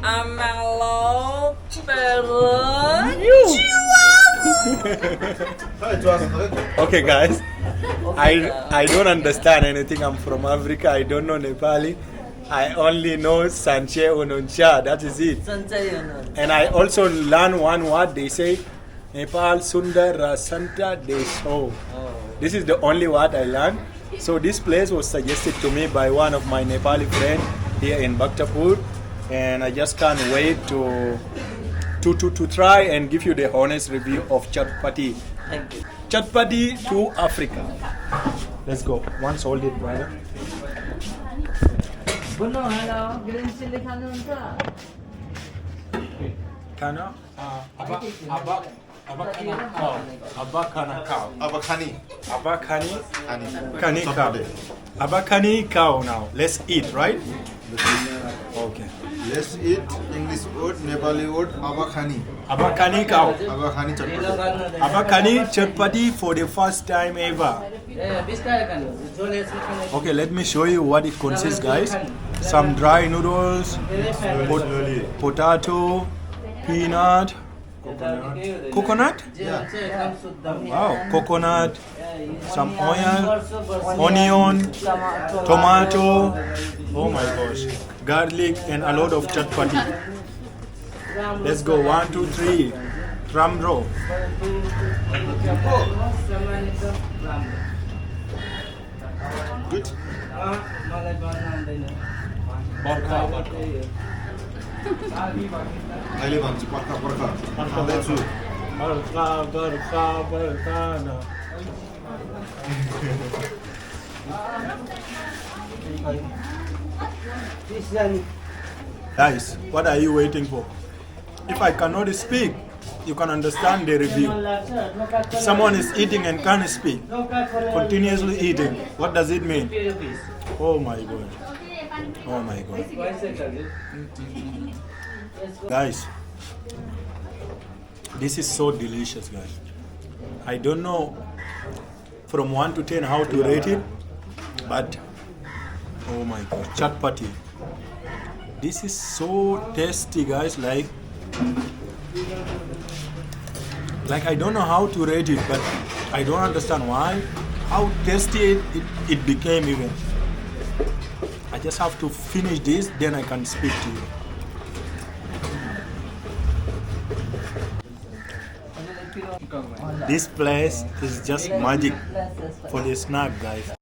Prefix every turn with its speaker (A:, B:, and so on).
A: Amalo Peru.
B: Okay, guys. I don't understand anything. I'm from Africa. I don't know Nepali. I only know Sanche Onuncha. That is it. And I also learn one word. They say Nepal Sundar Rasanta Deso. This is the only word I learned. So this place was suggested to me by one of my Nepali friends here in Bhaktapur, and I just can't wait to try and give you the honest review of Chatpati.
A: Thank you.
B: Chatpati to Africa. Let's go. Once hold it, brother.
A: Hello, green chili
B: Kana? Abakana cow. Abakana cow.
C: Abakhani.
B: Abakani.
C: Khani.
B: Kani cow. Abakani cow now. Let's eat, right? Okay.
C: Let's eat English word, Nepali word, Abakhani.
B: Abakani cow.
C: Abakhani Chatpati.
B: Abakani Chatpati for the first time ever. Okay, let me show you what it consists, guys. Some dry noodles, potato, peanut, coconut?
C: Yeah.
B: Wow, coconut, some oil, onion, tomato, oh my gosh, garlic, and a lot of chatpati. Let's go, 1, 2, 3, drum roll.
C: Good. अहिले भन्छु पर्खा पर्खा खाँदैछु
B: Guys, what are you waiting for? If I cannot speak, you can understand the review. If someone is eating and can't speak, continuously eating, what does it mean? Oh my God. Oh my God. Guys, this is so delicious, guys. I don't know from 1 to 10 how to rate it, but oh my God, Chatpati. This is so tasty, guys. Like I don't know how to rate it, but I don't understand why, how tasty it became even. I just have to finish this, then I can speak to you. This place is just magic for the snack, guys.